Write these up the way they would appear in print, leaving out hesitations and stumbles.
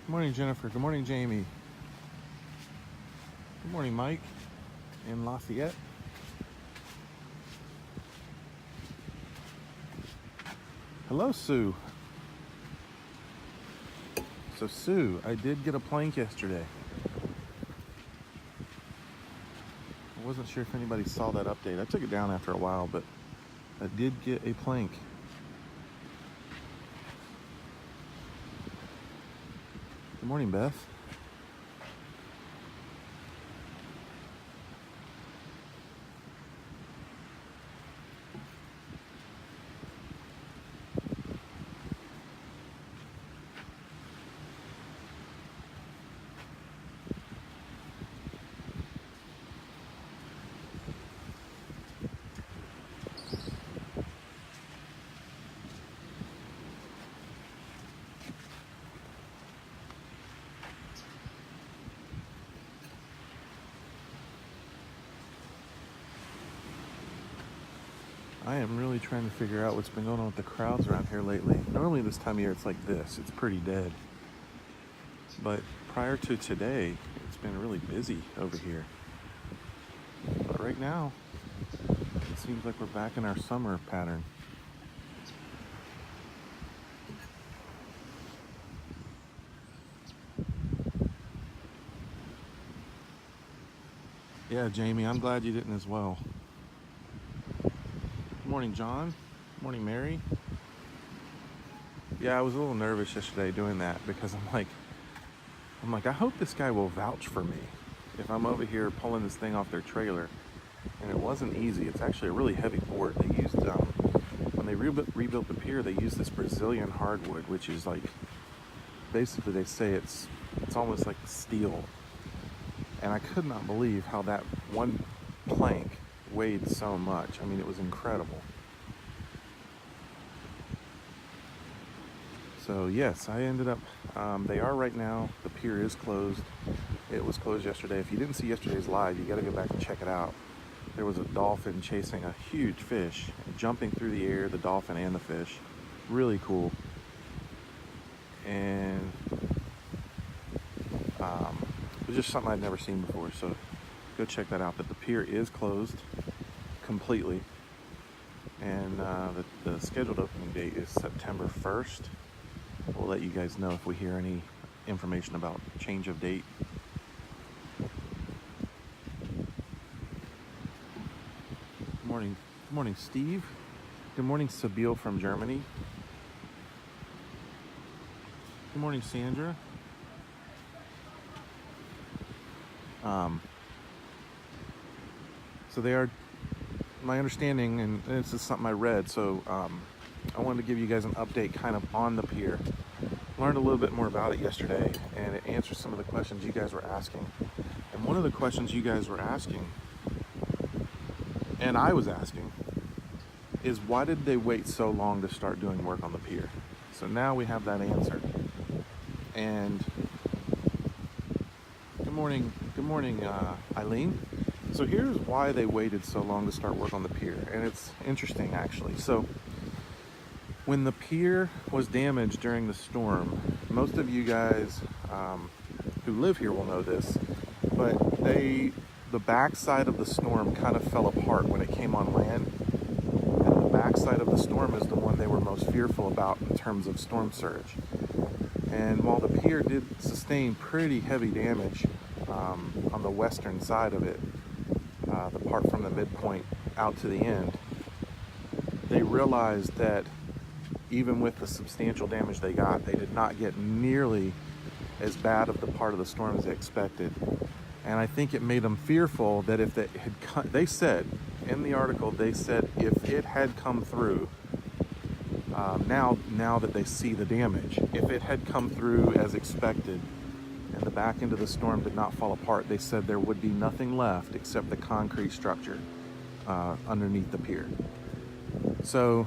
Good morning, Jennifer. Good morning, Jamie. Good morning, Mike in Lafayette. Hello, Sue. So, Sue, I did get a plank yesterday. I wasn't sure if anybody saw that update. I took it down after a while, but I did get a plank. Good morning, Beth. I am really trying to figure out what's been going on with the crowds around here lately. Normally this time of year it's like this. It's pretty dead. But prior to today, it's been really busy over here. But right now, it seems like we're back in our summer pattern. Yeah, Jamie, I'm glad you didn't as well. Good morning, John. Good morning, Mary. Yeah, I was a little nervous yesterday doing that because I'm like, I hope this guy will vouch for me if I'm over here pulling this thing off their trailer. And it wasn't easy. It's actually a really heavy board. They used, when they rebuilt the pier, they used this Brazilian hardwood, which is like, basically they say it's almost like steel. And I could not believe how that one plank weighed so much. I mean, it was incredible. So yes, I ended up, they are right now, the pier is closed. It was closed yesterday. If you didn't see yesterday's live, you gotta go back and check it out. There was a dolphin chasing a huge fish, jumping through the air, the dolphin and the fish. Really cool. And it was just something I'd never seen before, so go check that out. But the pier is closed completely. And the scheduled opening date is September 1st. We'll let you guys know if we hear any information about change of date. Good morning. Good morning, Steve. Good morning, Sabine from Germany. Good morning, Sandra. So they are, my understanding, and this is something I read, so I wanted to give you guys an update kind of on the pier. Learned a little bit more about it yesterday, and it answers some of the questions you guys were asking. And one of the questions you guys were asking, and I was asking, is why did they wait so long to start doing work on the pier? So now we have that answer. And good morning, Eileen. So here's why they waited so long to start work on the pier, and it's interesting actually. So when the pier was damaged during the storm, most of you guys who live here will know this, but the backside of the storm kind of fell apart when it came on land. And the backside of the storm is the one they were most fearful about in terms of storm surge. And while the pier did sustain pretty heavy damage on the western side of it, the part from the midpoint out to the end, they realized that even with the substantial damage they got, they did not get nearly as bad of the part of the storm as they expected. And I think it made them fearful that if they had, they said in the article, they said if it had come through, now that they see the damage, if it had come through as expected and the back end of the storm did not fall apart, they said there would be nothing left except the concrete structure underneath the pier. So,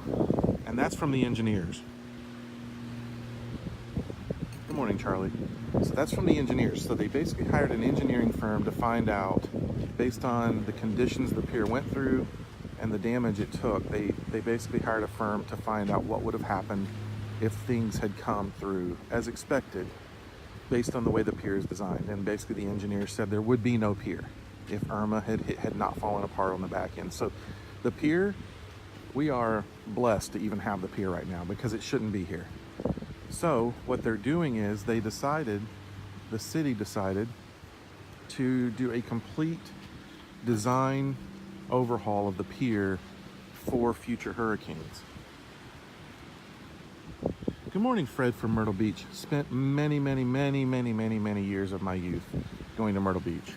and that's from the engineers. Good morning, Charlie. So that's from the engineers. So they basically hired an engineering firm to find out, based on the conditions the pier went through and the damage it took, they basically hired a firm to find out what would have happened if things had come through as expected based on the way the pier is designed. And basically the engineer said there would be no pier if Irma had not fallen apart on the back end. So the pier, we are blessed to even have the pier right now because it shouldn't be here. So what they're doing is the city decided to do a complete design overhaul of the pier for future hurricanes. Good morning, Fred from Myrtle Beach. Spent many years of my youth going to Myrtle Beach.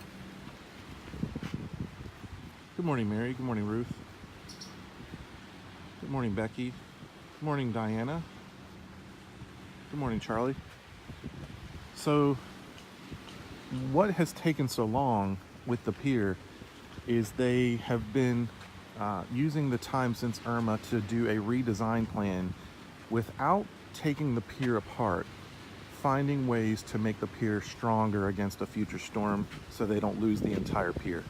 Good morning, Mary. Good morning, Ruth. Good morning, Becky. Good morning, Diana. Good morning, Charlie. So what has taken so long with the pier is they have been using the time since Irma to do a redesign plan without taking the pier apart, finding ways to make the pier stronger against a future storm so they don't lose the entire pier.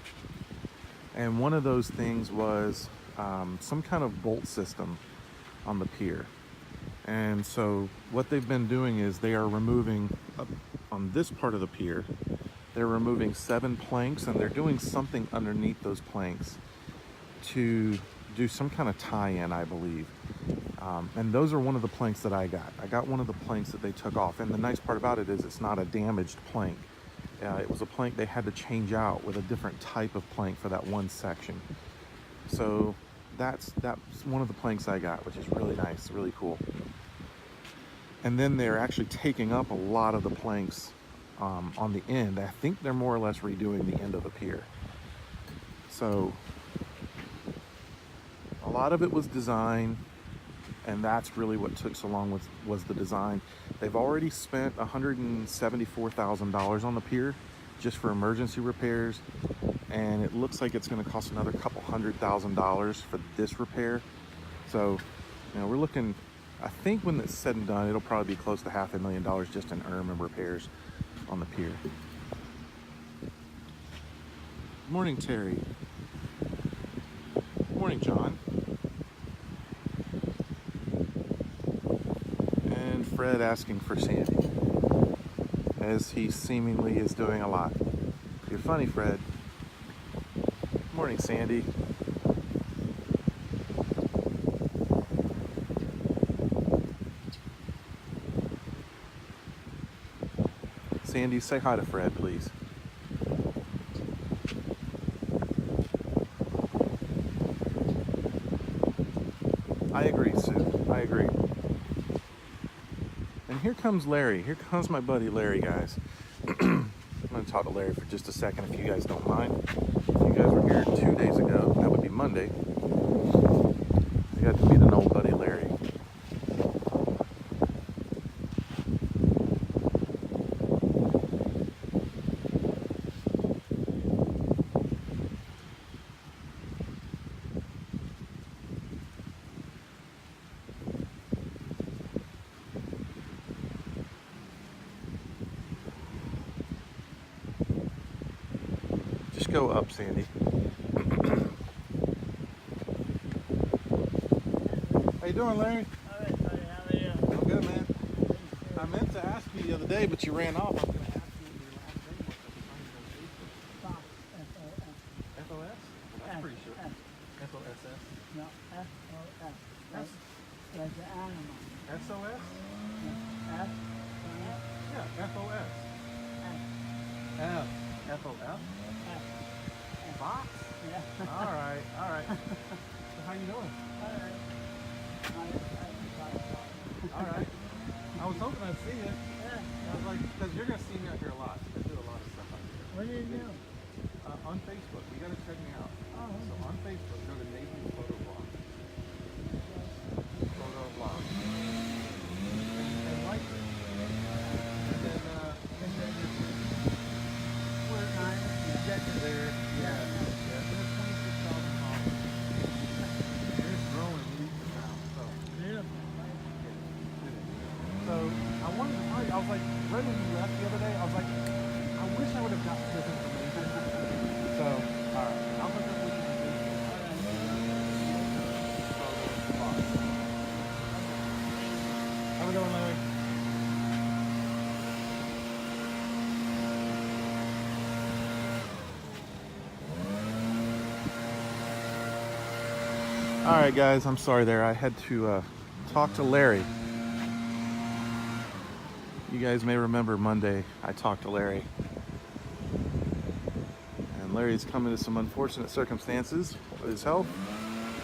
And one of those things was some kind of bolt system on the pier. And so what they've been doing is they are removing, on this part of the pier, they're removing 7 planks, and they're doing something underneath those planks to do some kind of tie-in, I believe. And those are one of the planks that I got. I got one of the planks that they took off. And the nice part about it is it's not a damaged plank. It was a plank they had to change out with a different type of plank for that one section. So that's one of the planks I got, which is really nice, really cool. And then they're actually taking up a lot of the planks on the end. I think they're more or less redoing the end of the pier. So a lot of it was design, and that's really what took so long was the design. They've already spent $174,000 on the pier just for emergency repairs, and it looks like it's going to cost another couple $100,000 for this repair. So, we're looking, I think when it's said and done, it'll probably be close to $500,000 just in Irma repairs on the pier. Good morning, Terry. Good morning, John. And Fred asking for Sandy, as he seemingly is doing a lot. You're funny, Fred. Good morning, Sandy. Sandy, say hi to Fred, please. I agree, Sue. I agree. And here comes Larry. Here comes my buddy Larry, guys. I'm going to talk to Larry for just a second, if you guys don't mind. If you guys were here 2 days ago, that would be Monday, I got to meet an old buddy, Larry. Just go up, Sandy. How you doing, Larry? All right, buddy. How are you? I'm good, man. I meant to ask you the other day, but you ran off. I was going to ask you what your last name was. Fox, F-O-S. F-O-S? Well, that's pretty sure. F-O-S-S? No, F-O-S. Like the animal. S-O-S? F-O-S. Yeah, F-O-S. F. F-O-F? Fox? Yeah. All right, all right. So how you doing? All right. All right. I was hoping I'd see you. Yeah. I was like, because you're going to see me out here a lot. I do a lot of stuff out here. What do you do? On Facebook. You got to check me out. Oh, So on Facebook, go to Nathan's Photo Blog. Photo Blog. And like it. And then we're getting there. Yeah. There's 26,000 followers. And it's growing leaps and bounds. So. beautiful. So I wanted to tell you, I was like, right when you left the other day, I was like, All right, guys, I'm sorry there. I had to talk to Larry. You guys may remember Monday I talked to Larry. And Larry's come into some unfortunate circumstances with his health.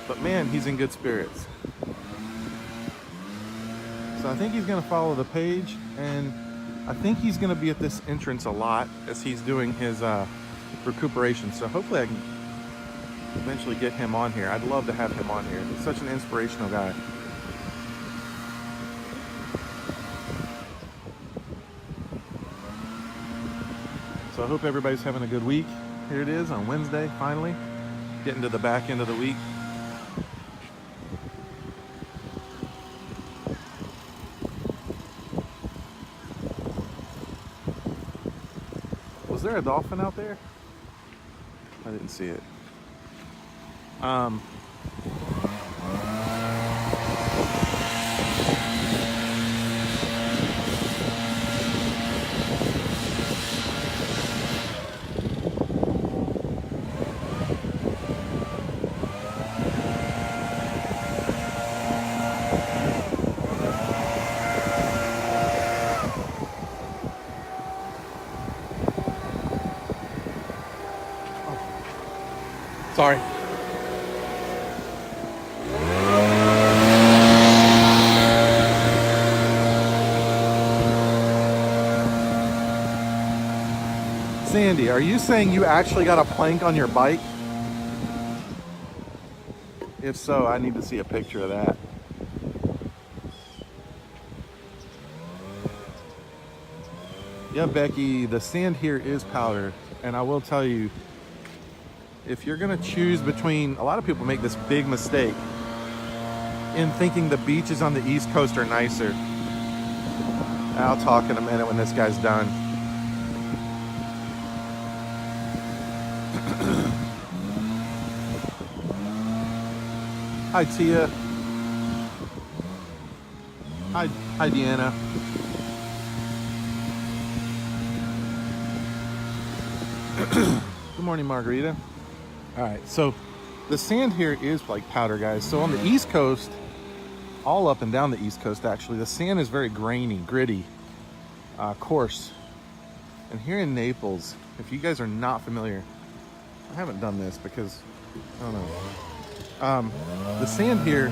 But man, he's in good spirits. So I think he's going to follow the page, and I think he's going to be at this entrance a lot as he's doing his recuperation. So hopefully I can eventually get him on here. I'd love to have him on here. He's such an inspirational guy. So I hope everybody's having a good week. Here it is on Wednesday, finally. Getting to the back end of the week. Was there a dolphin out there? I didn't see it. Sorry. Sandy, are you saying you actually got a plank on your bike? If so, I need to see a picture of that. Yeah, Becky, the sand here is powder. And I will tell you, if you're gonna choose between, a lot of people make this big mistake in thinking the beaches on the East Coast are nicer. I'll talk in a minute when this guy's done. Hi, Tia. Hi, Deanna. Good morning, Margarita. All right, so the sand here is like powder, guys. So on the East Coast, all up and down the East Coast, actually, the sand is very grainy, gritty, coarse. And here in Naples, if you guys are not familiar, I haven't done this because, I don't know. The sand here,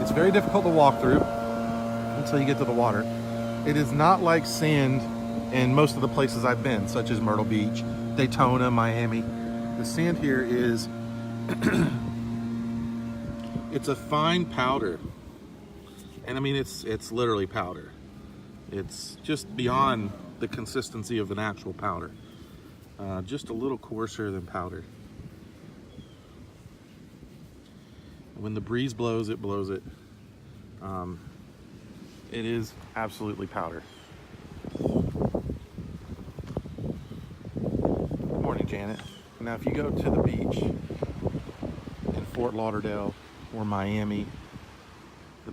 it's very difficult to walk through until you get to the water. It is not like sand in most of the places I've been, such as Myrtle Beach, Daytona, Miami. The sand here is, it's a fine powder. And I mean, it's literally powder. It's just beyond the consistency of an actual powder. Just a little coarser than powder. When the breeze blows, it blows it. It is absolutely powder. Good morning, Janet. Now, if you go to the beach in Fort Lauderdale or Miami,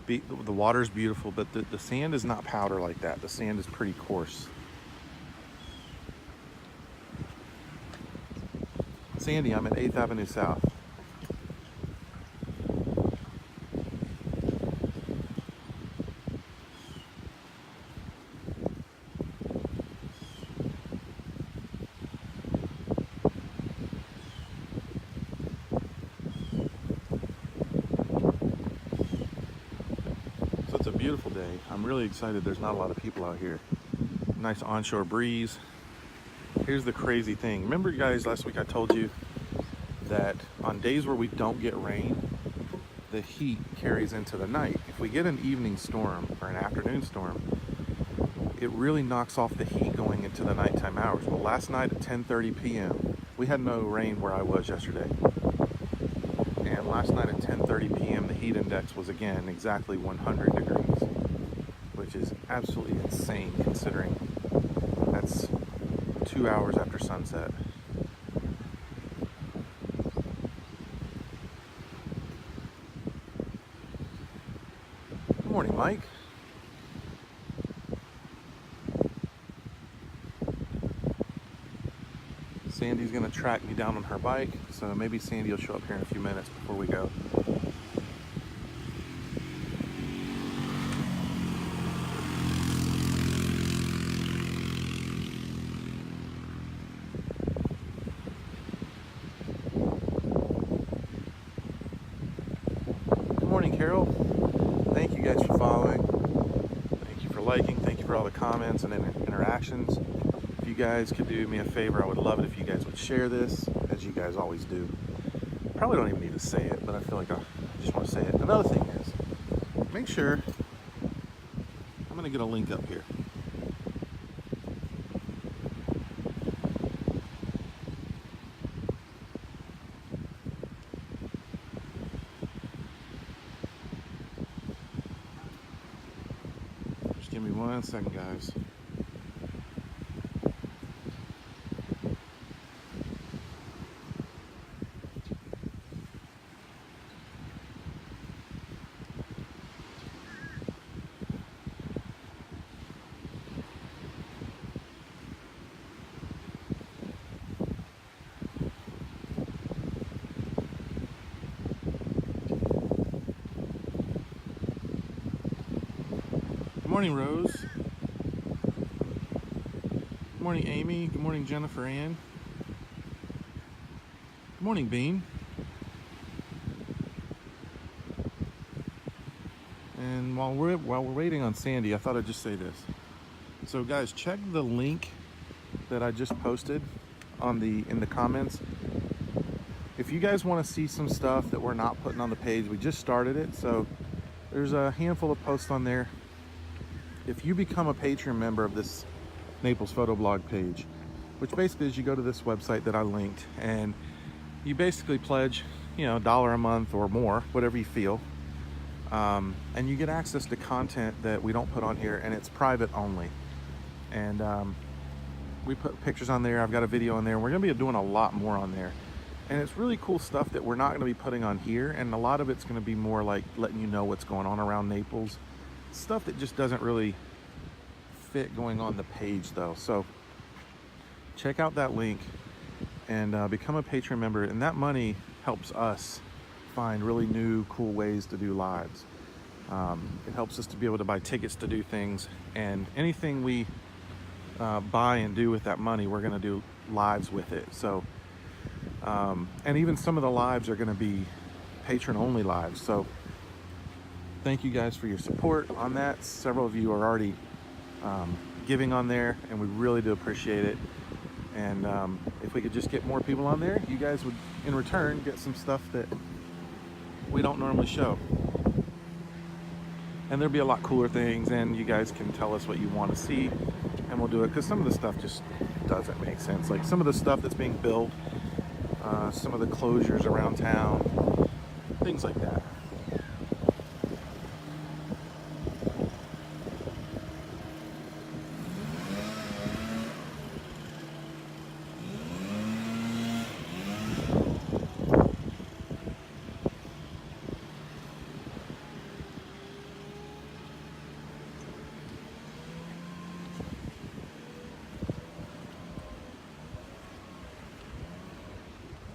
the water's beautiful, but the sand is not powder like that. The sand is pretty coarse. Sandy, I'm at 8th Avenue South. So it's a beautiful day. I'm really excited. There's not a lot of people out here. Nice onshore breeze. Here's the crazy thing. Remember, guys, last week I told you that on days where we don't get rain, the heat carries into the night. If we get an evening storm or an afternoon storm, it really knocks off the heat going into the nighttime hours. Well, last night at 10:30 p.m., we had no rain where I was yesterday. And last night at 10:30 p.m., the heat index was again exactly 100 degrees, which is absolutely insane considering that's 2 hours after sunset. Good morning, Mike. Sandy's gonna track me down on her bike, so maybe Sandy will show up here in a few minutes before we go. Good morning, Carol. Thank you guys for following. Thank you for liking. Thank you for all the comments and interactions. If you guys could do me a favor, I would love it if you guys would share this, as you guys always do. Probably don't even need to say it, but I feel like I just want to say it. Another thing is, make sure, I'm going to get a link up here. Just give me 1 second, guys. Good morning, Rose. Good morning, Amy. Good morning, Jennifer Ann. Good morning, Bean. And while we're waiting on Sandy, I thought I'd just say this. So, guys, check the link that I just posted in the comments. If you guys want to see some stuff that we're not putting on the page, we just started it, so there's a handful of posts on there. If you become a Patreon member of this Naples photo blog page, which basically is you go to this website that I linked and you basically pledge, $1 a month or more, whatever you feel, and you get access to content that we don't put on here, and it's private only. And we put pictures on there. I've got a video on there. We're going to be doing a lot more on there, and it's really cool stuff that we're not going to be putting on here, and a lot of it's going to be more like letting you know what's going on around Naples. Stuff that just doesn't really fit going on the page though. So check out that link and become a Patreon member, and that money helps us find really new cool ways to do lives. It helps us to be able to buy tickets to do things, and anything we buy and do with that money, we're going to do lives with it. So and even some of the lives are going to be patron only lives. So thank you guys for your support on that. Several of you are already giving on there, and we really do appreciate it. And if we could just get more people on there, you guys would in return get some stuff that we don't normally show. And there'll be a lot cooler things, and you guys can tell us what you want to see, and we'll do it, because some of the stuff just doesn't make sense. Like some of the stuff that's being built, some of the closures around town, things like that.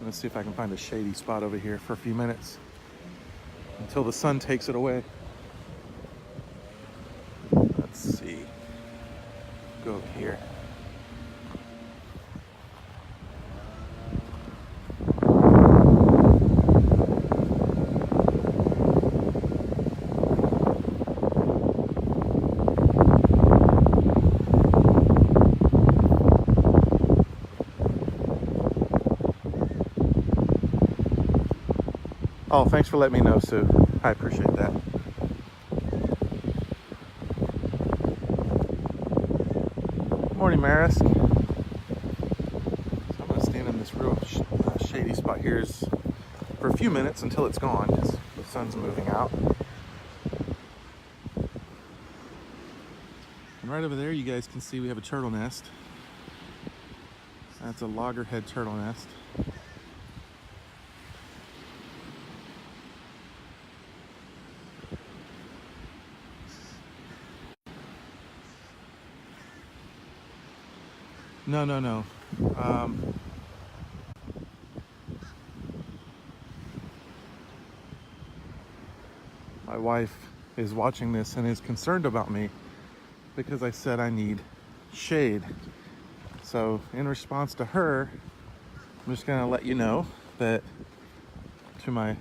Let's see if I can find a shady spot over here for a few minutes until the sun takes it away. Let's see. Go over here. Oh, thanks for letting me know, Sue. I appreciate that. Good morning, Marisk. So I'm going to stand in this real shady spot here for a few minutes until it's gone, because the sun's moving out. And right over there, you guys can see we have a turtle nest. That's a loggerhead turtle nest. No. my wife is watching this and is concerned about me because I said I need shade. So in response to her, I'm just gonna let you know that to my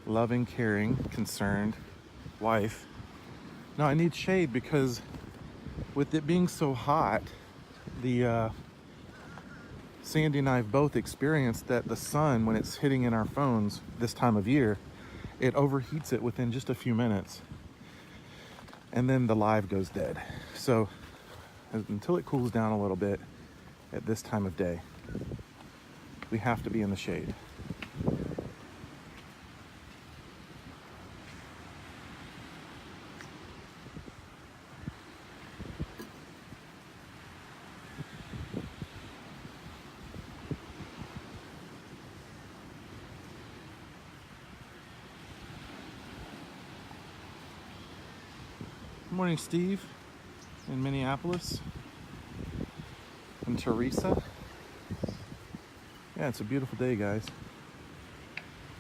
loving, caring, concerned wife, no, I need shade because with it being so hot, the Sandy and I have both experienced that the sun, when it's hitting in our phones this time of year, it overheats it within just a few minutes. And then the live goes dead. So until it cools down a little bit at this time of day, we have to be in the shade. Good morning, Steve in Minneapolis, and Teresa. Yeah, it's a beautiful day, guys.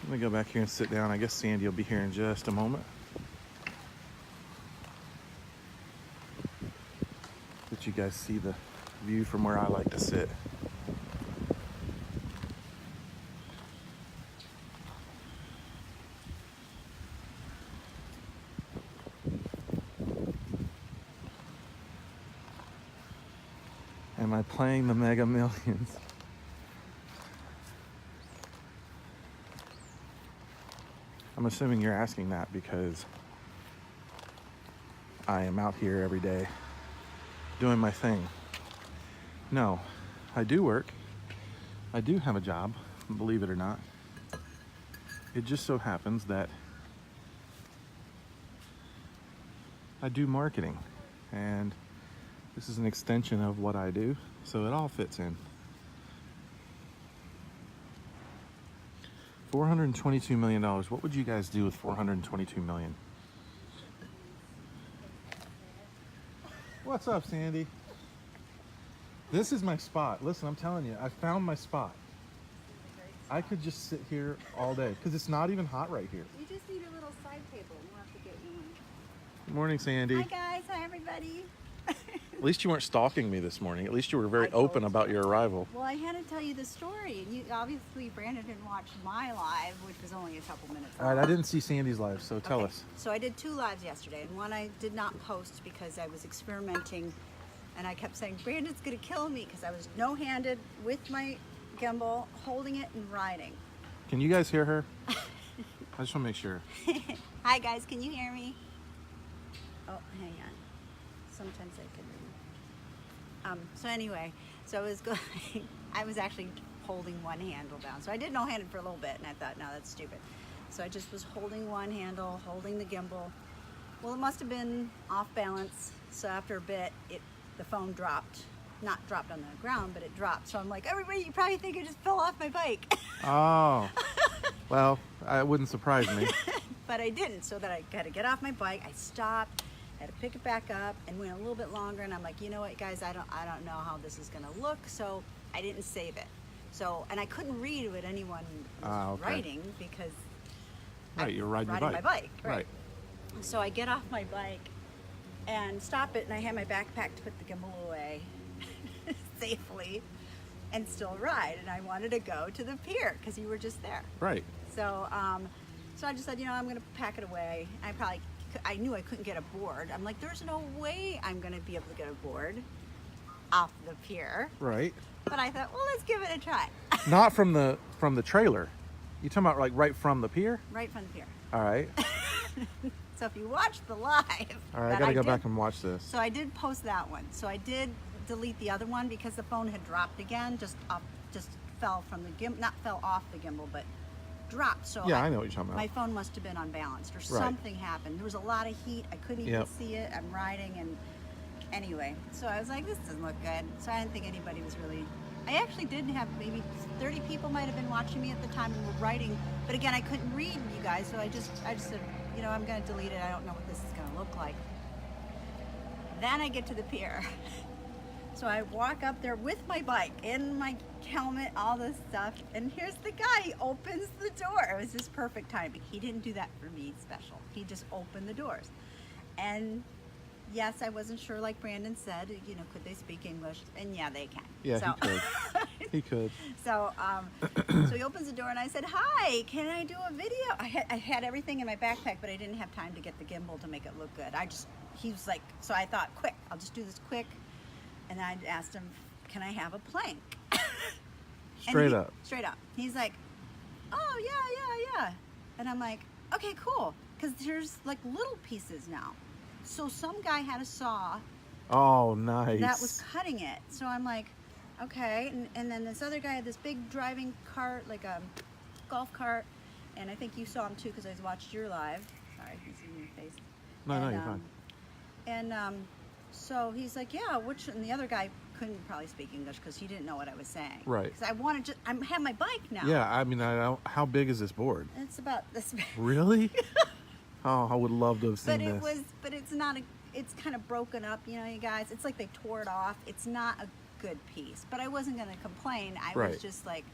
I'm gonna go back here and sit down. I guess Sandy will be here in just a moment. Let you guys see the view from where I like to sit. Am I playing the Mega Millions? I'm assuming you're asking that because I am out here every day doing my thing. No, I do work. I do have a job, believe it or not. It just so happens that I do marketing, and this is an extension of what I do, so it all fits in. $422 million. What would you guys do with $422 million? What's up, Sandy? This is my spot. Listen, I'm telling you, I found my spot. I could just sit here all day because it's not even hot right here. You just need a little side table. We'll have to get you one. Good morning, Sandy. Hi guys, hi everybody. At least you weren't stalking me this morning. At least you were very I told open about your arrival. Well, I had to tell you the story, and you obviously Brandon didn't watch my live, which was only a couple minutes All right, long. I didn't see Sandy's live, so tell Okay, us. So I did 2 lives yesterday, and one I did not post because I was experimenting, and I kept saying Brandon's gonna kill me because I was no-handed with my gimbal, holding it and riding. Can you guys hear her? I just want to make sure. Hi guys, can you hear me? Oh, hang on. Sometimes I can. So anyway, so I was going. I was actually holding one handle down. So I did no-handed for a little bit, and I thought, no, that's stupid. So I just was holding one handle, holding the gimbal. Well, it must have been off balance. So after a bit, the phone dropped. Not dropped on the ground, but it dropped. So I'm like, everybody, you probably think I just fell off my bike. Oh, well, it wouldn't surprise me. But I didn't, so that I had to get off my bike. I stopped, had to pick it back up, and went a little bit longer. And I'm like, you know what, guys, I don't know how this is gonna look, so I didn't save it. So, and I couldn't read what anyone was okay. writing because Right, you're riding your my bike. Right. So I get off my bike and stop it, and I had my backpack to put the gimbal away safely and still ride. And I wanted to go to the pier because you were just there. Right. So, so I just said, you know, I'm gonna pack it away. I knew I couldn't get a board. I'm like, there's no way I'm gonna be able to get a board off the pier. Right. But I thought, well, let's give it a try. Not from the trailer. You talking about like right from the pier? Right from the pier. All right. So if you watch the live, All right. I gotta go back and watch this. So I did post that one. So I did delete the other one because the phone had dropped again, just fell from the gimbal, not fell off the gimbal, but dropped. So Yeah, I know what you're talking about. My phone must have been unbalanced or Right. something happened. There was a lot of heat. I couldn't even Yep. see it. I'm riding, and anyway, so I was like, this doesn't look good. So I didn't think anybody was really. I actually did have maybe 30 people might have been watching me at the time and were writing, but again, I couldn't read you guys, so I just said, you know, I'm gonna delete it. I don't know what this is gonna look like. Then I get to the pier. So I walk up there with my bike, in my helmet, all this stuff, and here's the guy. He opens the door. It was just perfect timing. He didn't do that for me special. He just opened the doors. And yes, I wasn't sure, like Brandon said, you know, could they speak English? And yeah, they can. Yeah, so, he could. He could. So, so he opens the door and I said, "Hi, can I do a video?" I had everything in my backpack, but I didn't have time to get the gimbal to make it look good. He was like, so I thought, quick, I'll just do this quick. And I asked him, "Can I have a plank?" Straight up. Straight up. He's like, "Oh, yeah. And I'm like, "Okay, cool." Because there's like little pieces now. So some guy had a saw Oh, nice. that was cutting it. So I'm like, okay. And then this other guy had this big driving cart, like a golf cart. And I think you saw him too because I watched your live. Sorry, I can see your face. No, and, you're fine. And so he's like, yeah, and the other guy couldn't probably speak English because he didn't know what I was saying. Right. Because I have my bike now. Yeah, I mean, how big is this board? It's about this big. Really? Oh, I would love to have seen this. But it's not it's kind of broken up, you know, you guys. It's like they tore it off. It's not a good piece. But I wasn't going to complain. I Right. was just like,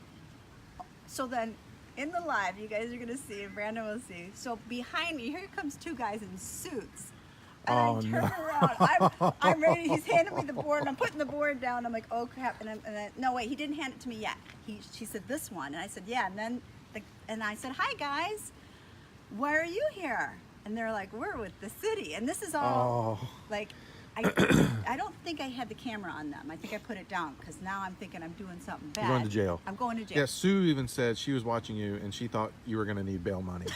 so then in the live, you guys are going to see, and Brandon will see. So behind me, here comes two guys in suits. And Oh, I turn no. around. I'm ready. He's handing me the board, and I'm putting the board down. I'm like, oh crap! No, wait, he didn't hand it to me yet. She said this one, and I said yeah. And then and I said, hi guys, why are you here? And they're like, we're with the city, and this is all Oh. like. I don't think I had the camera on them. I think I put it down because now I'm thinking I'm doing something bad. You're going to jail. I'm going to jail. Yeah, Sue even said she was watching you and she thought you were going to need bail money.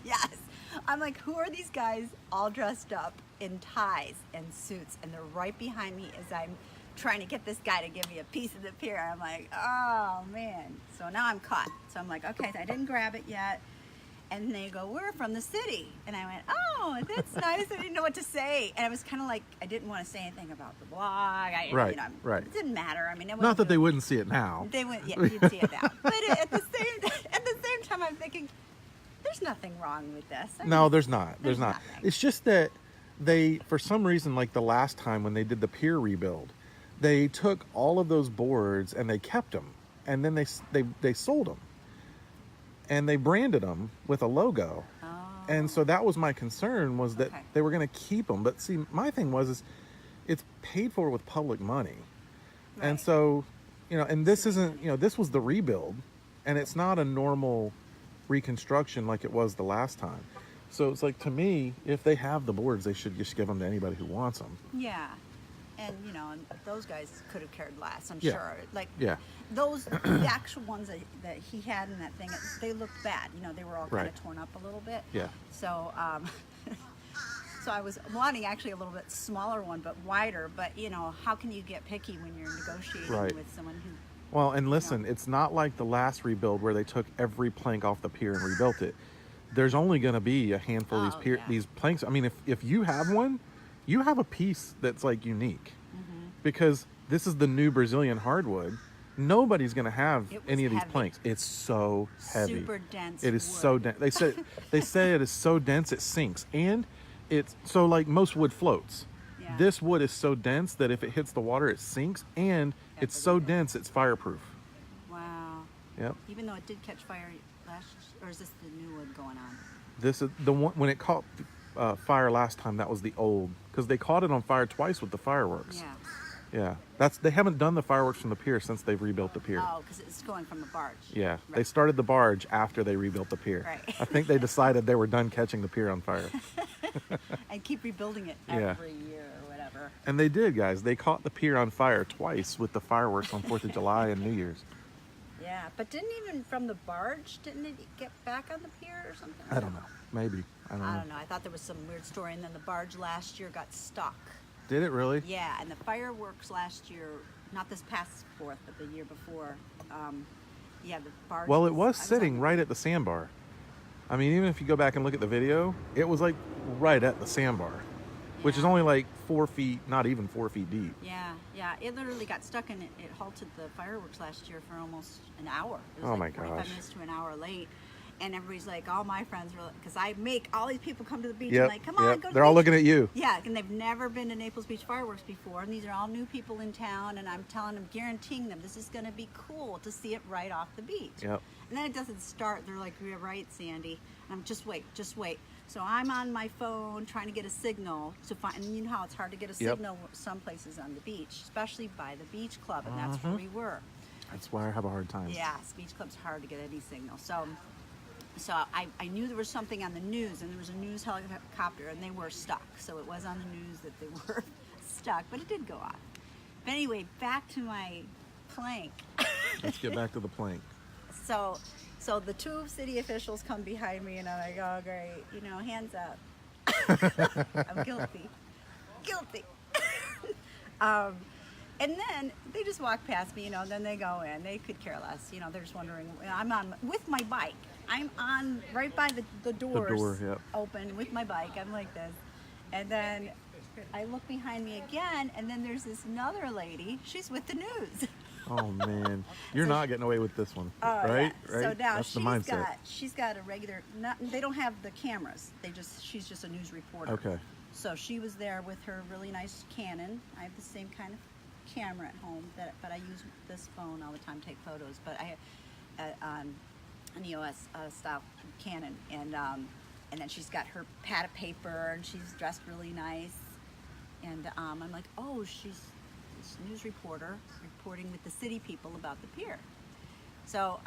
Yes. I'm like, who are these guys all dressed up in ties and suits? And they're right behind me as I'm trying to get this guy to give me a piece of the pier. I'm like, oh man. So now I'm caught. So I'm like, okay, I didn't grab it yet. And they go, we're from the city. And I went, oh, that's nice. I didn't know what to say. And I was kind of like, I didn't want to say anything about the blog. Right, right. It didn't matter. I mean, it Not that they wasn't- wouldn't see it now. They went, yeah, you'd see it now. But at the same time, I'm thinking, there's nothing wrong with this. I No, mean, there's not. There's not. nothing. It's just that they, for some reason, like the last time when they did the pier rebuild, they took all of those boards and they kept them, and then they sold them, and they branded them with a logo. Oh. And so that was my concern, was that Okay. they were going to keep them. But see, my thing is it's paid for with public money. And Right. so, you know, and this isn't, you know, this was the rebuild, and it's not a normal reconstruction like it was the last time. So it's like, to me, if they have the boards, they should just give them to anybody who wants them. Yeah. And, you know, and those guys could have cared less, I'm Yeah. sure. Like, Yeah. the actual ones that he had in that thing, they looked bad. You know, they were all kind Right. of torn up a little bit. Yeah. So, so I was wanting actually a little bit smaller one, but wider. But, you know, how can you get picky when you're negotiating Right. with someone who... Well, and listen, it's not like the last rebuild where they took every plank off the pier and rebuilt it. There's only going to be a handful of Oh, yeah. these planks. I mean, if you have one, you have a piece that's like unique, because this is the new Brazilian hardwood. Nobody's going to have It was any of these heavy. planks. It's so heavy. Super dense It is so wood. dense. They say it is so dense it sinks, and it's so, like most wood floats. Yeah. This wood is so dense that if it hits the water, it sinks, and it's so dense it's fireproof. Wow. Yep. Even though it did catch fire last... Or is this the new one going on? This is the one when it caught fire last time. That was the old, because they caught it on fire twice with the fireworks. Yeah. Yeah, they haven't done the fireworks from the pier since they've rebuilt the pier. Oh, because it's going from the barge. Yeah, they Right. started the barge after they rebuilt the pier. Right. I think they decided they were done catching the pier on fire. And keep rebuilding it Yeah. every year or whatever. And they did, guys. They caught the pier on fire twice with the fireworks on 4th of July and New Year's. Yeah, but didn't even from the barge, didn't it get back on the pier or something? I don't know. Maybe. I don't know. I don't know. I thought there was some weird story, and then the barge last year got stuck. Did it really? Yeah, and the fireworks last year, not this past 4th, but the year before, yeah, the barge. Well, it was I sitting on- right at the sandbar. I mean, even if you go back and look at the video, it was like right at the sandbar, which is Yeah. only like 4 feet, not even 4 feet deep. Yeah, yeah. It literally got stuck, and it halted the fireworks last year for almost an hour. It was Oh like my 45 gosh. minutes to an hour late. And everybody's like, all my friends were, because I make all these people come to the beach. Yep, I'm like, come on, yep. go to They're the all beach. looking at you. Yeah, and they've never been to Naples Beach fireworks before, and these are all new people in town, and I'm telling them, guaranteeing them, this is going to be cool to see it right off the beach. Yep. And then it doesn't start. They're like, you're right, Sandy. And I'm just wait. So I'm on my phone trying to get a signal to find, and you know how it's hard to get a Yep. signal some places on the beach, especially by the beach club, and that's where we were. That's why I have a hard time. Yes, beach club's hard to get any signal. So I knew there was something on the news, and there was a news helicopter, and they were stuck. So it was on the news that they were stuck, but it did go off. But anyway, back to my plank. Let's get back to the plank. So the two city officials come behind me, and I'm like, oh great, you know, hands up. I'm guilty. And then they just walk past me, you know, and then they go in. They could care less, you know. They're just wondering. I'm on with my bike. I'm on right by the doors, door, yep. open with my bike. I'm like this, and then I look behind me again, and then there's this another lady. She's with the news. Oh man, you're not getting away with this one, right? Yeah. Right. So now That's the mindset. she's got a regular. They don't have the cameras. She's just a news reporter. Okay. So she was there with her really nice Canon. I have the same kind of camera at home, but I use this phone all the time to take photos. But I an EOS style Canon, and then she's got her pad of paper, and she's dressed really nice. And I'm like, oh, she's this news reporter reporting with the city people about the pier. So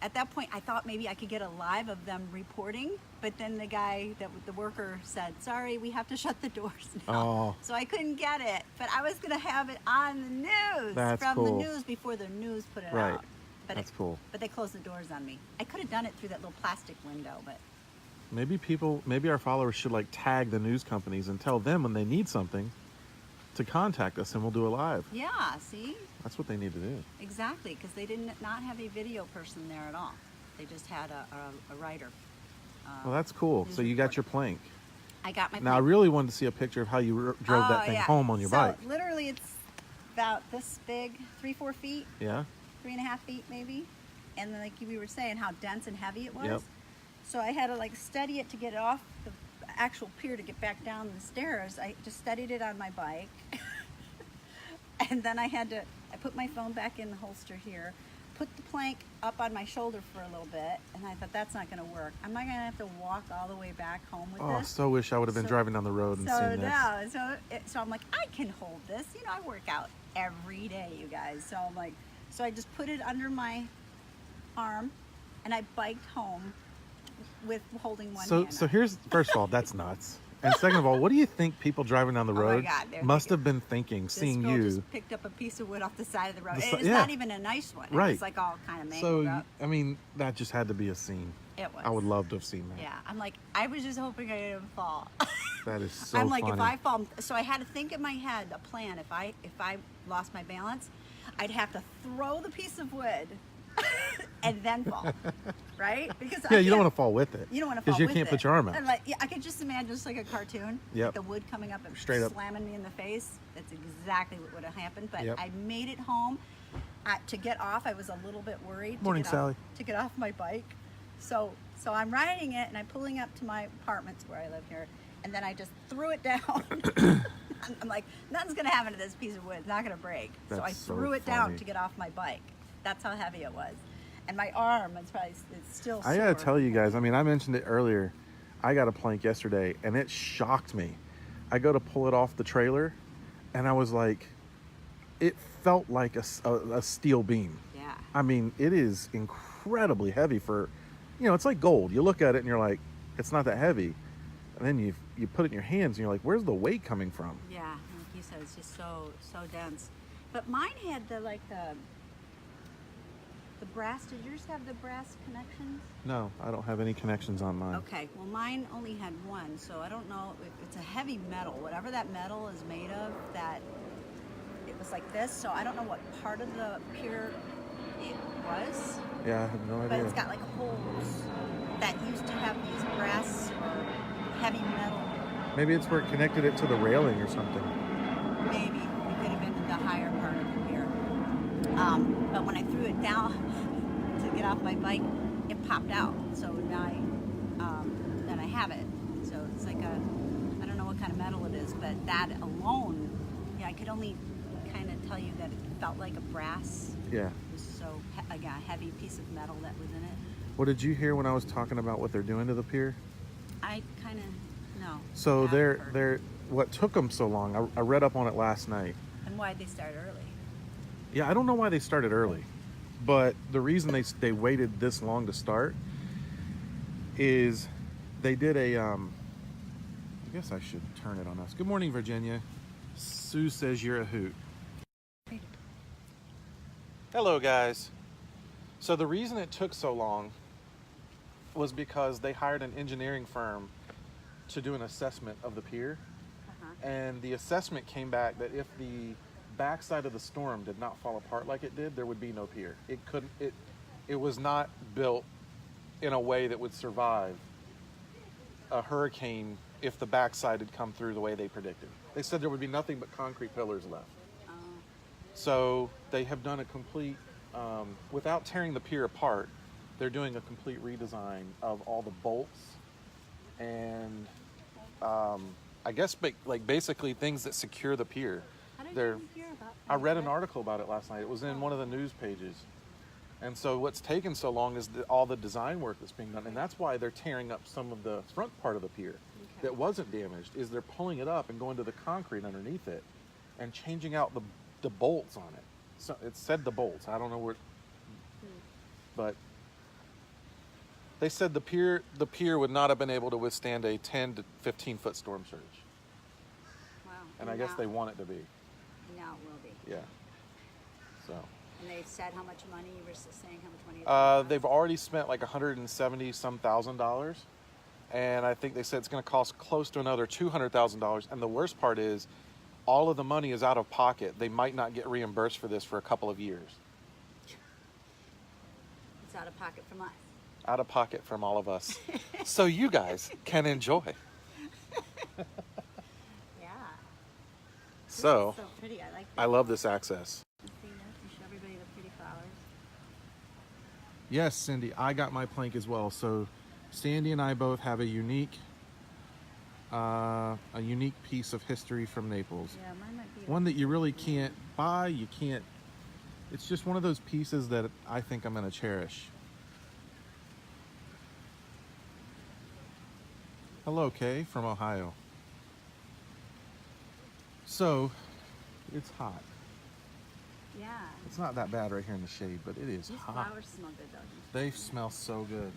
at that point, I thought maybe I could get a live of them reporting, but then the worker said, sorry, we have to shut the doors now. Oh. So I couldn't get it, but I was gonna have it on the news. That's from cool. the news before the news put it Right. out. But That's cool. But they closed the doors on me. I could have done it through that little plastic window, but Maybe our followers should like tag the news companies and tell them when they need something to contact us, and we'll do it live. yeah, see? That's what they need to do. Exactly, because they did not have a video person there at all. They just had a writer. Well, that's cool. news So you got reporter. your plank. I got my Now I plank. really wanted to see a picture of how you drove that Oh, thing yeah. home on your bike. So literally it's about this big, 3-4 feet, Yeah. 3.5 feet maybe. And then like we were saying, how dense and heavy it was. Yep. So I had to like steady it to get it off the actual pier to get back down the stairs. I just steadied it on my bike. And then I put my phone back in the holster here, put the plank up on my shoulder for a little bit, and I thought that's not going to work. Am I going to have to walk all the way back home with Oh, I this? so wish I would have been So- driving down the road and seen this. So I'm like, I can hold this. You know, I work out every day, you guys. So I'm like, so I just put it under my arm, and I biked home with holding one hand. So here's, first of all, that's nuts. And second of all, what do you think people driving down the Oh my road God, they're must thinking, have been thinking, This seeing girl you? just picked up a piece of wood off the side of the road. The si- It's yeah. not even a nice one. Right. It's like all kind of So, mangled up. I mean, that just had to be a scene. It was. I would love to have seen that. Yeah, I'm like, I was just hoping I didn't fall. That is so I'm like, funny. if I fall, so I had to think in my head a plan. If I lost my balance, I'd have to throw the piece of wood and then fall, right? Because Yeah, you don't want to fall with it. You don't want to fall because you with can't it. put your arm out. And like, yeah, I could just imagine just like a cartoon. Yep. Like the wood coming up and Straight up. slamming me in the face. That's exactly what would have happened. But Yep. I made it home. To get off, I was a little bit worried. Morning, Sally. To get off my bike. So I'm riding it and I'm pulling up to my apartments where I live here, and then I just threw it down. I'm like, nothing's gonna happen to this piece of wood. It's not gonna break. So I That's so threw it down funny. to get off my bike. That's how heavy it was. And my arm, it's still sore. I gotta tell you guys, I mean, I mentioned it earlier. I got a plank yesterday and it shocked me. I go to pull it off the trailer and I was like, it felt like a steel beam. Yeah. I mean, it is incredibly heavy for, it's like gold. You look at it and you're like, it's not that heavy. And then you put it in your hands and you're like, where's the weight coming from? Yeah, like you said, it's just so dense. But mine had the brass. Did yours have the brass connections? No, I don't have any connections on mine. Okay, well mine only had one, so I don't know if it's a heavy metal. Whatever that metal is made of, that it was like this. So I don't know what part of the pier it was, Yeah, I have no but idea. it's got like holes that used to have these brass or heavy metal. Maybe it's where it connected it to the railing or something. Maybe it could have been the higher part of the pier. But when I threw it down to get off my bike, it popped out. So now then I have it. So it's like I don't know what kind of metal it is, but that alone, yeah, I could only kind of tell you that it felt like a brass. Yeah. It was so again, a heavy piece of metal that was in it. What did you hear when I was talking about what they're doing to the pier? I kind of know. So Yeah, I've heard. they're what took them so long. I read up on it last night. And why'd they start early? Yeah, I don't know why they started early, but the reason they waited this long to start is they did a I guess I should turn it on us. Good morning, Virginia. Sue says you're a hoot. Hello, guys. So the reason it took so long was because they hired an engineering firm to do an assessment of the pier. And the assessment came back that if the backside of the storm did not fall apart like it did, there would be no pier. It was not built in a way that would survive a hurricane if the backside had come through the way they predicted. They said there would be nothing but concrete pillars left. So they have done a complete, without tearing the pier apart, they're doing a complete redesign of all the bolts and I guess like basically things that secure the pier. How did They're, you hear about I read an article about it last night. It was in one of the news pages. And so what's taken so long is all the design work that's being done. And that's why they're tearing up some of the front part of the pier that wasn't damaged, is they're pulling it up and going to the concrete underneath it and changing out the bolts on it. So it said the bolts. I don't know where, but they said the pier would not have been able to withstand a 10 to 15 foot storm surge. Wow. And I guess they want it to be. Now it will be. Yeah. So. And they said how much money, you were saying how much money? They've already spent like $170-some thousand, and I think they said it's going to cost close to another $200,000. And the worst part is, all of the money is out of pocket. They might not get reimbursed for this for a couple of years. It's out of pocket from us. Out of pocket from all of us, so you guys can enjoy. Yeah. So, So pretty. I like. I love this access. See this? You show everybody the pretty flowers. Yes, Cindy, I got my plank as well. So, Sandy and I both have a unique piece of history from Naples. Yeah, mine might be. One that you really can't buy. You can't. It's just one of those pieces that I think I'm going to cherish. Hello, Kay from Ohio. So, it's hot. Yeah. It's not that bad right here in the shade, but it is These hot. flowers smell good, though. They smell so good.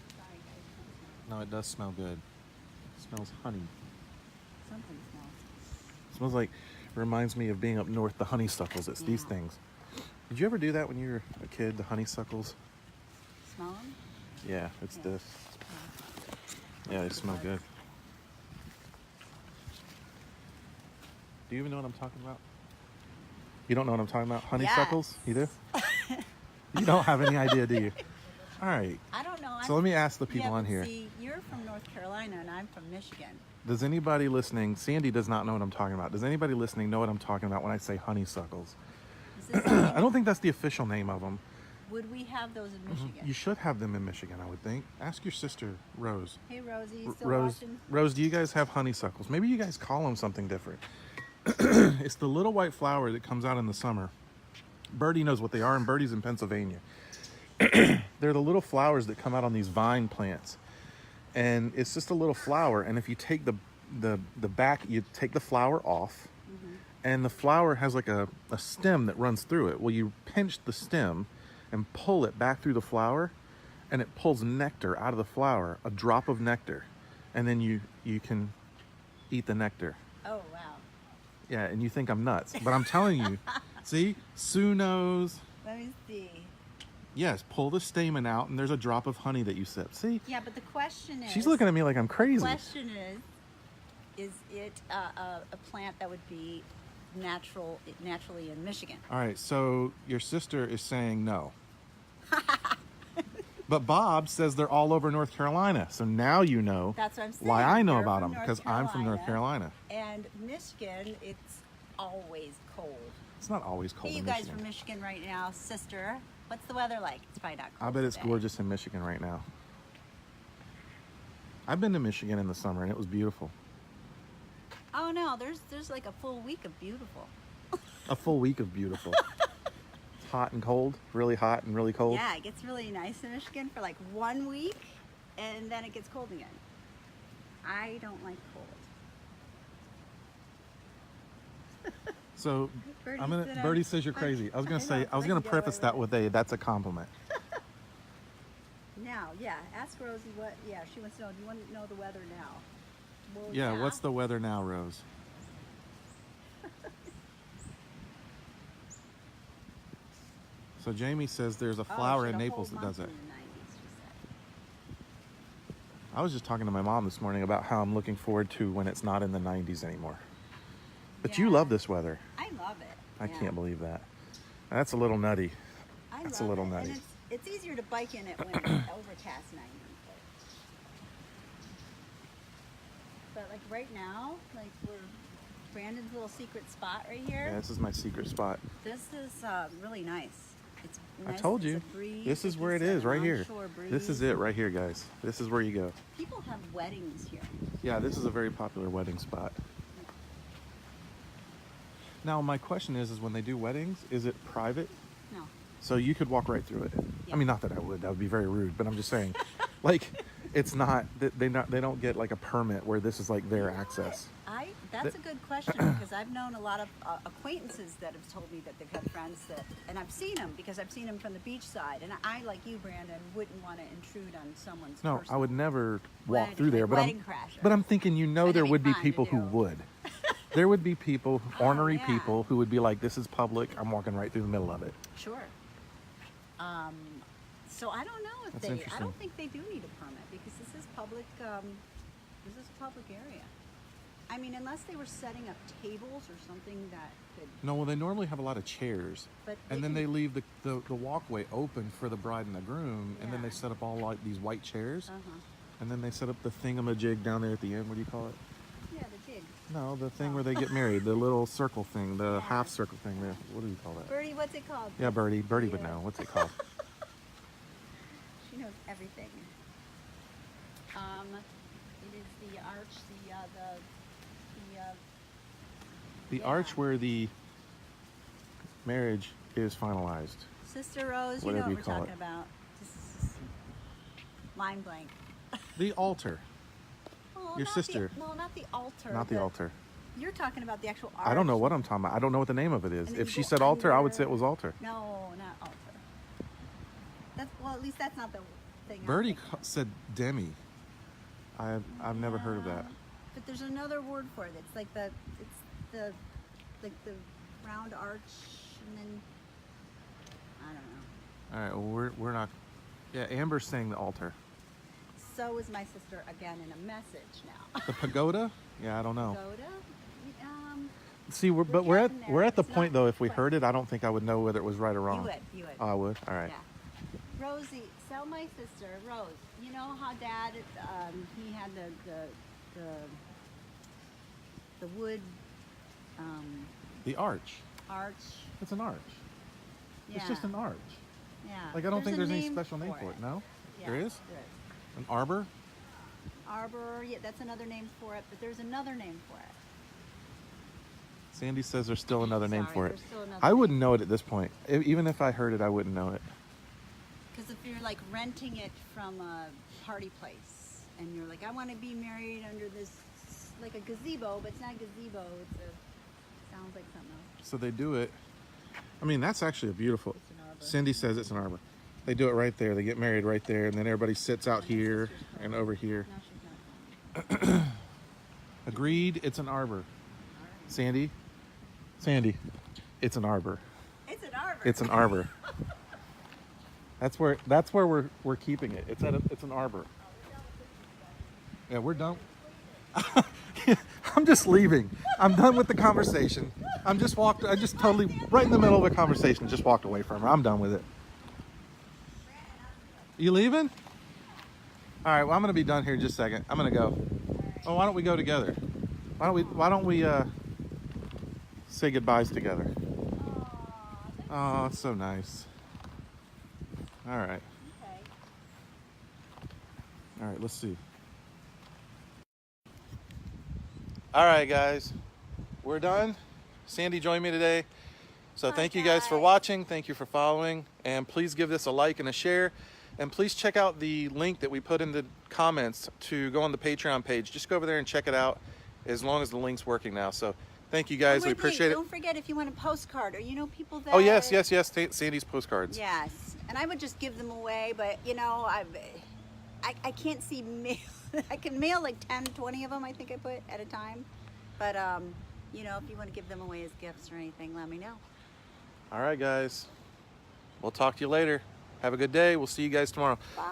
Sorry, guys. No, it does smell good. It smells honey. Something smells. It smells like, reminds me of being up north, the honeysuckles. It's these Yeah. things. Did you ever do that when you were a kid, the honeysuckles? Smell them? Yeah, it's Yeah. this. Yeah, they smell good. Do you even know what I'm talking about? You don't know what I'm talking about? Honeysuckles? Yes. You do? You don't have any idea, do you? All right. I don't know. So let me ask the people yeah, on but here. See, you're from North Carolina and I'm from Michigan. Does anybody listening, Sandy does not know what I'm talking about. Does anybody listening know what I'm talking about when I say honeysuckles? Is this I don't think that's the official name of them. Would we have those in Michigan? You should have them in Michigan, I would think. Ask your sister, Rose. Hey, Rosie, you still Rose, watching? Rose, do you guys have honeysuckles? Maybe you guys call them something different. It's the little white flower that comes out in the summer. Birdie knows what they are, and Birdie's in Pennsylvania. They're the little flowers that come out on these vine plants. And it's just a little flower, and if you take the back, you take the flower off, and the flower has like a stem that runs through it. Well, you pinch the stem and pull it back through the flower, and it pulls nectar out of the flower, a drop of nectar, and then you can eat the nectar. Oh, wow. Yeah, and you think I'm nuts, but I'm telling you. See, Sue knows. Let me see. Yes, pull the stamen out, and there's a drop of honey that you sip. See? Yeah, but the question is... She's looking at me like I'm crazy. The question is it a plant that would be naturally in Michigan? All right, so your sister is saying no. But Bob says they're all over North Carolina, so now you know That's what I'm saying. why I know You're about from them, North because I'm from North Carolina. And Michigan, it's always cold. It's not always cold Hey, you in guys Michigan. from Michigan right now, sister, What's the weather like? It's probably not I cold bet it's today. gorgeous in Michigan right now. I've been to Michigan in the summer and it was beautiful. Oh no, there's like a full week of beautiful. A full week of beautiful. It's hot and cold, really hot and really cold. Yeah, it gets really nice in Michigan for like 1 week, and then it gets cold again. I don't like cold. So Birdie Birdie says you're crazy. I was gonna say, I was gonna preface that with that's a compliment. Now, yeah, ask Rosie what. Yeah, she wants to know. Do you want to know the weather now? Well, Yeah, what's the weather now, Rose? So Jamie says there's a flower in Naples that does it. I was just talking to my mom this morning about how I'm looking forward to when it's not in the 90s anymore. But you Yeah. love this weather. I love it. I yeah. can't believe that. That's a little nutty. That's a love little it. nutty. And it's easier to bike in it when it's overcast 90. But like right now, like we're Brandon's little secret spot right here. Yeah, this is my secret spot. This is really nice. It's I nice. told It's you. a breeze, This is like where you it said, is, an right here. onshore This is breeze. it right here, guys. This is where you go. People have weddings here. Yeah, this is a very popular wedding spot. Now, my question is when they do weddings, is it private? No. So you could walk right through it. Yeah. I mean, not that I would. That would be very rude. But I'm just saying, like, it's not. They don't get like a permit where this is like their access. That's a good question because I've known a lot of acquaintances that have told me that they've had friends that, and I've seen them because I've seen them from the beach side, and I, like you, Brandon, wouldn't want to intrude on someone's. No, I personal would never walk wedding- through there. like But wedding crasher. but I'm thinking, That'd there be would be fun to people who do. would. There would be people, ornery yeah. people, who would be like, "This is public. I'm walking right through the middle of it." Sure. So I don't know if That's they. I interesting. don't think they do need a permit because this is public. This is a public area. I mean, unless they were setting up tables or something that could. No, well, they normally have a lot of chairs, But and then can- they leave the walkway open for the bride and the groom, and then they Yeah. set up all like these white chairs, Uh-huh. and then they set up the thingamajig down there at the end. What do you call it? Yeah, the jig. No, the thing Oh. where they get married, the little circle thing, the Yeah. half circle thing there. What do you call that? Birdie, what's it called? Yeah, Birdie would Yeah. know. What's it called? She knows everything. It is the arch, The Yeah. arch where the marriage is finalized. Sister Rose, you Whatever know you what we're call talking it. about. This is mind blank. The altar, Oh, Your not sister. not the altar. not the altar. You're talking about the actual arch. I don't know what I'm talking about. I don't know what the name of it is. And then If you she go said altar, I would say it under- was altar. No, not altar. Well, at least that's not the thing. I'm Birdie thinking of. said demi. I've never heard of that. But there's another word for it. It's like the round arch, and then I don't know. All right, well, we're not. Yeah, Amber's saying the altar. So is my sister again in a message now. The pagoda? Yeah, I don't know. Soda? See, we're getting there. we're at the It's point not though. If we close. heard it, I don't think I would know whether it was right or wrong. You would. Oh, I would. All right. Yeah. Rosie, tell my sister, Rose. You know how Dad, he had the wood The arch. arch. It's an arch. Yeah. It's just an arch. Yeah. Like I don't think a there's any special name for it. No. Yeah, There is There is. an arbor. Arbor, yeah, that's another name for it, but there's another name for it. Sandy says there's still another name Sorry, for it. there's still another I name. wouldn't know it at this point. Even if I heard it, I wouldn't know it. Because if you're like renting it from a party place and you're like, I want to be married under this, like a gazebo, but it's not a gazebo, sounds like something else. So they do it. I mean, that's actually a beautiful. It's an arbor. Cindy says it's an arbor. They do it right there. They get married right there, and then everybody sits out And my here sister's and calling. over here. No, she's not. Agreed. It's an arbor. Sandy, it's an arbor. It's an arbor. It's an arbor. That's where we're keeping it. It's an arbor. Yeah, we're done. I'm just leaving. I'm done with the conversation. I just totally right in the middle of a conversation, just walked away from her. I'm done with it. You leaving? All right, well, I'm gonna be done here in just a second. I'm gonna go. Oh, why don't we go together? Why don't we say goodbyes together? Oh, it's so nice. All right. Okay. All right, let's see. All right, guys, we're done. Sandy joined me today. So Hi, thank you guys for guys. watching. Thank you for following. And please give this a like and a share. And please check out the link that we put in the comments to go on the Patreon page. Just go over there and check it out as long as the link's working now. So thank you guys. Oh, We wait, appreciate it. Don't forget if you want a postcard or you know people that. Oh, yes. Sandy's postcards. Yes, and I would just give them away, but you know, I can't see mail. I can mail like 10, 20 of them, I think I put at a time. But you know, if you want to give them away as gifts or anything, let me know. All right, guys. We'll talk to you later. Have a good day. We'll see you guys tomorrow. Bye.